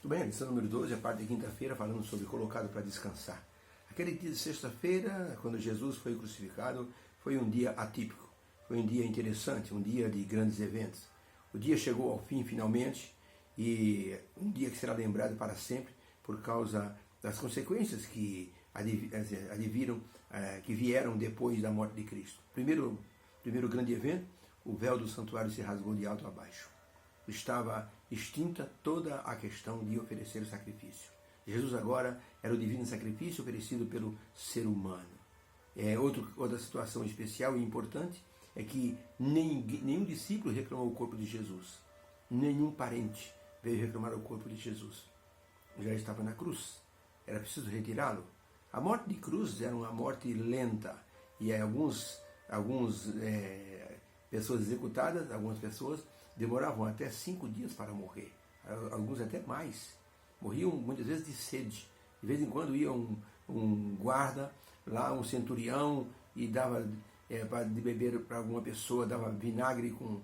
Tudo bem, a lição número 12, a parte de quinta-feira, falando sobre colocado para descansar. Aquele dia de sexta-feira, quando Jesus foi crucificado, foi um dia atípico, foi um dia interessante, um dia de grandes eventos. O dia chegou ao fim finalmente e um dia que será lembrado para sempre por causa das consequências que que vieram depois da morte de Cristo. Primeiro grande evento, o véu do santuário se rasgou de alto a baixo. Estava extinta toda a questão de oferecer o sacrifício. Jesus agora era o divino sacrifício oferecido pelo ser humano. Outra situação especial e importante é que nenhum discípulo reclamou o corpo de Jesus. Nenhum parente veio reclamar o corpo de Jesus. Já estava na cruz. Era preciso retirá-lo. A morte de cruz era uma morte lenta. E algumas pessoas executadas, algumas pessoas demoravam até 5 dias para morrer. Alguns até mais. Morriam muitas vezes de sede. De vez em quando ia um guarda, lá um centurião, e dava para beber para alguma pessoa, dava vinagre com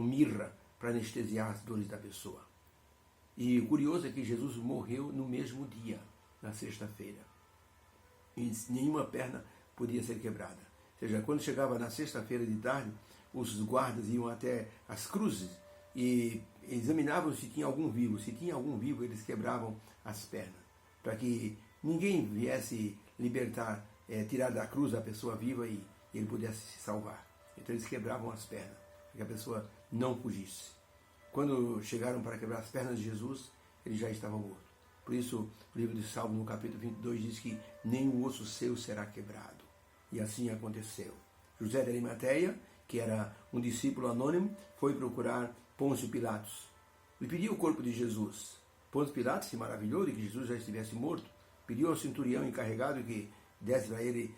mirra para anestesiar as dores da pessoa. E o curioso é que Jesus morreu no mesmo dia, na sexta-feira. E nenhuma perna podia ser quebrada. Ou seja, quando chegava na sexta-feira de tarde, os guardas iam até as cruzes e examinavam se tinha algum vivo. Se tinha algum vivo, eles quebravam as pernas, para que ninguém viesse libertar, tirar da cruz a pessoa viva e ele pudesse se salvar. Então eles quebravam as pernas, para que a pessoa não fugisse. Quando chegaram para quebrar as pernas de Jesus, ele já estava morto. Por isso, o livro de Salmo, no capítulo 22, diz que nenhum osso seu será quebrado. E assim aconteceu. José de Arimateia, que era um discípulo anônimo, foi procurar Pôncio Pilatos. Ele pediu o corpo de Jesus. Pôncio Pilatos se maravilhou de que Jesus já estivesse morto. Pediu ao centurião encarregado que desse a ele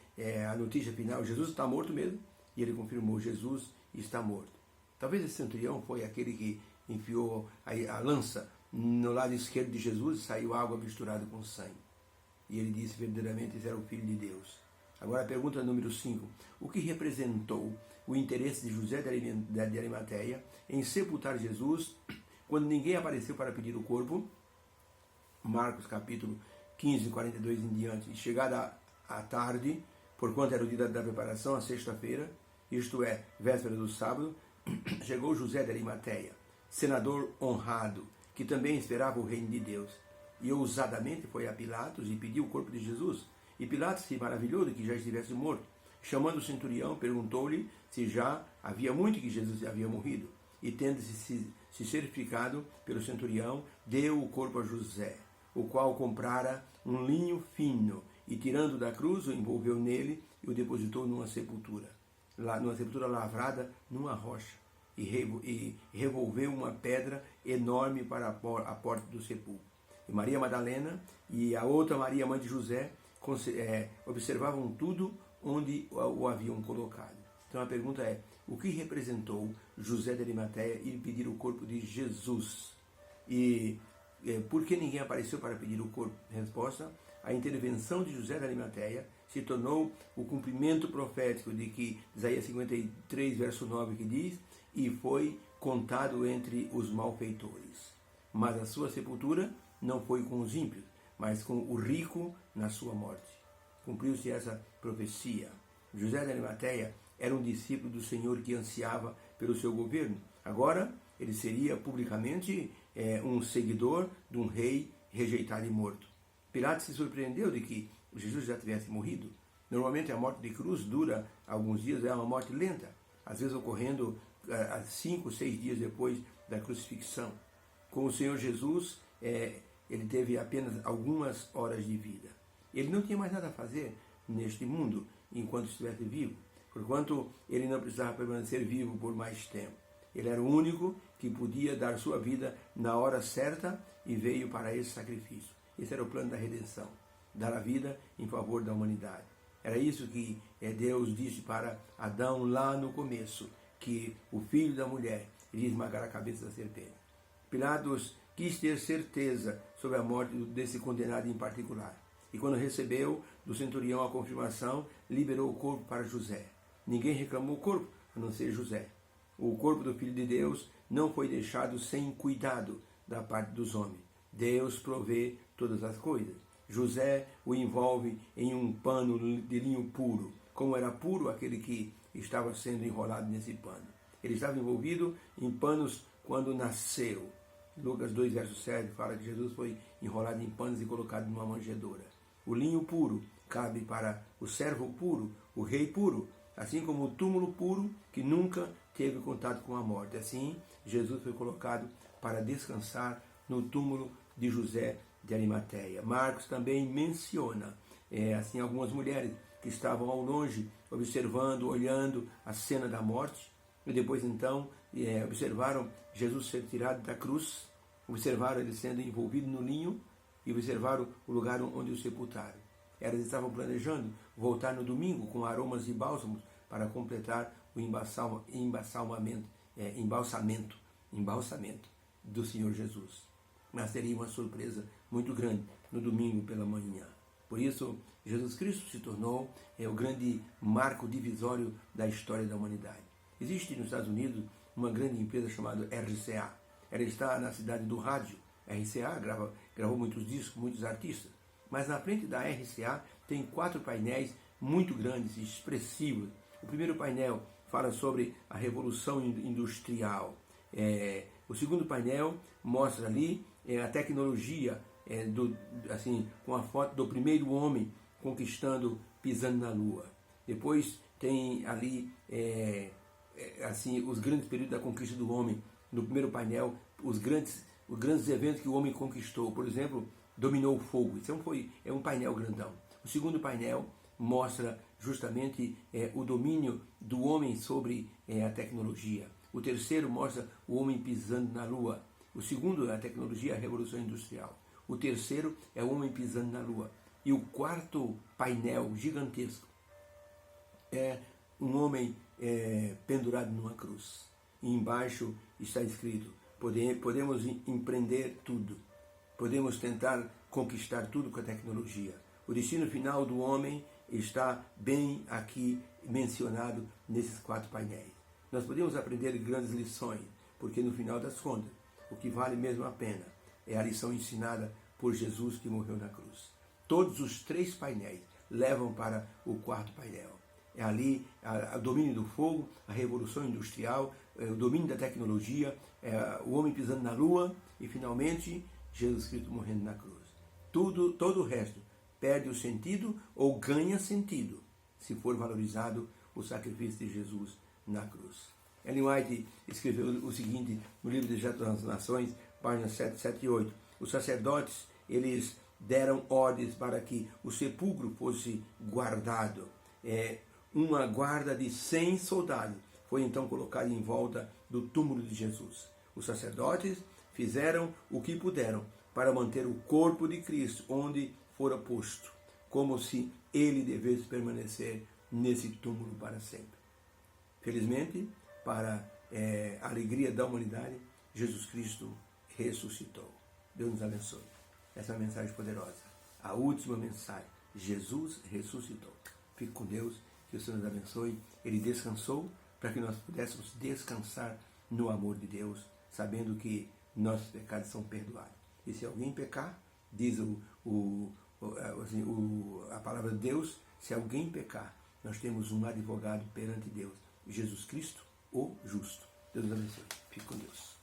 a notícia final: Jesus está morto mesmo? E ele confirmou: Jesus está morto. Talvez esse centurião foi aquele que enfiou a lança no lado esquerdo de Jesus e saiu água misturada com sangue. E ele disse verdadeiramente: esse era o Filho de Deus. Agora a pergunta número 5. O que representou o interesse de José de Arimateia em sepultar Jesus quando ninguém apareceu para pedir o corpo? Marcos capítulo 15, 42 em diante. Chegada a tarde, porquanto era o dia da preparação, a sexta-feira, isto é, véspera do sábado, chegou José de Arimateia, senador honrado, que também esperava o reino de Deus, e ousadamente foi a Pilatos e pediu o corpo de Jesus. E Pilatos se maravilhou de que já estivesse morto. Chamando o centurião, perguntou-lhe se já havia muito que Jesus havia morrido. E tendo-se certificado pelo centurião, deu o corpo a José, o qual comprara um linho fino, e tirando da cruz, o envolveu nele e o depositou numa sepultura lavrada numa rocha, e revolveu uma pedra enorme para a porta do sepulcro. E Maria Madalena e a outra Maria, mãe de José, observavam tudo onde o haviam colocado. Então a pergunta é: o que representou José de Arimateia ir pedir o corpo de Jesus? E por que ninguém apareceu para pedir o corpo? Resposta: a intervenção de José de Arimateia se tornou o cumprimento profético de que Isaías 53, verso 9, que diz: e foi contado entre os malfeitores. Mas a sua sepultura não foi com os ímpios, mas com o rico na sua morte. Cumpriu-se essa profecia. José de Arimateia era um discípulo do Senhor que ansiava pelo seu governo. Agora, ele seria publicamente um seguidor de um rei rejeitado e morto. Pilatos se surpreendeu de que Jesus já tivesse morrido. Normalmente a morte de cruz dura alguns dias, é uma morte lenta, às vezes ocorrendo 5, 6 dias depois da crucifixão. Com o Senhor Jesus, ele teve apenas algumas horas de vida. Ele não tinha mais nada a fazer neste mundo enquanto estivesse vivo, porquanto ele não precisava permanecer vivo por mais tempo. Ele era o único que podia dar sua vida na hora certa e veio para esse sacrifício. Esse era o plano da redenção, dar a vida em favor da humanidade. Era isso que Deus disse para Adão lá no começo, que o filho da mulher iria esmagar a cabeça da serpente. Pilatos quis ter certeza sobre a morte desse condenado em particular. E quando recebeu do centurião a confirmação, liberou o corpo para José. Ninguém reclamou o corpo, a não ser José. O corpo do Filho de Deus não foi deixado sem cuidado da parte dos homens. Deus provê todas as coisas. José o envolve em um pano de linho puro. Como era puro aquele que estava sendo enrolado nesse pano. Ele estava envolvido em panos quando nasceu. Lucas 2, verso 7 fala que Jesus foi enrolado em panos e colocado numa manjedoura. O linho puro cabe para o servo puro, o rei puro, assim como o túmulo puro que nunca teve contato com a morte. Assim, Jesus foi colocado para descansar no túmulo de José de Arimateia. Marcos também menciona assim algumas mulheres que estavam ao longe, observando, olhando a cena da morte, e depois então observaram Jesus ser tirado da cruz, observaram ele sendo envolvido no linho e observaram o lugar onde o sepultaram. Elas estavam planejando voltar no domingo com aromas e bálsamos para completar o embalsamento do Senhor Jesus. Mas teria uma surpresa muito grande no domingo pela manhã. Por isso, Jesus Cristo se tornou o grande marco divisório da história da humanidade. Existe nos Estados Unidos uma grande empresa chamada RCA. Ela está na cidade do rádio. A RCA gravou muitos discos, muitos artistas. Mas na frente da RCA tem 4 painéis muito grandes e expressivos. O primeiro painel fala sobre a Revolução Industrial. O segundo painel mostra ali a tecnologia, com a foto do primeiro homem conquistando, pisando na Lua. Depois tem ali os grandes períodos da conquista do homem. No primeiro painel, os grandes eventos que o homem conquistou. Por exemplo, dominou o fogo. Isso é um painel grandão. O segundo painel mostra justamente o domínio do homem sobre a tecnologia. O terceiro mostra o homem pisando na Lua. O segundo é a tecnologia, a Revolução Industrial. O terceiro é o homem pisando na Lua. E o quarto painel gigantesco é um homem pendurado numa cruz. E embaixo está escrito: podemos empreender tudo. Podemos tentar conquistar tudo com a tecnologia. O destino final do homem está bem aqui mencionado nesses 4 painéis. Nós podemos aprender grandes lições, porque no final das contas, o que vale mesmo a pena é a lição ensinada por Jesus que morreu na cruz. Todos os 3 painéis levam para o 4º painel. É ali o domínio do fogo, a revolução industrial, o domínio da tecnologia, o homem pisando na lua e, finalmente, Jesus Cristo morrendo na cruz. Todo o resto perde o sentido ou ganha sentido se for valorizado o sacrifício de Jesus na cruz. Ellen White escreveu o seguinte no livro de Jeto das Nações, páginas 7, 7 e 8. Os sacerdotes, eles deram ordens para que o sepulcro fosse guardado. Uma guarda de 100 soldados foi então colocada em volta do túmulo de Jesus. Os sacerdotes fizeram o que puderam para manter o corpo de Cristo onde fora posto, como se ele devesse permanecer nesse túmulo para sempre. Felizmente, para a alegria da humanidade, Jesus Cristo ressuscitou. Deus nos abençoe. Essa é uma mensagem poderosa. A última mensagem. Jesus ressuscitou. Fique com Deus. Que o Senhor nos abençoe. Ele descansou para que nós pudéssemos descansar no amor de Deus, sabendo que nossos pecados são perdoados. E se alguém pecar, diz a palavra de Deus, se alguém pecar, nós temos um advogado perante Deus, Jesus Cristo, o justo. Deus nos abençoe. Fique com Deus.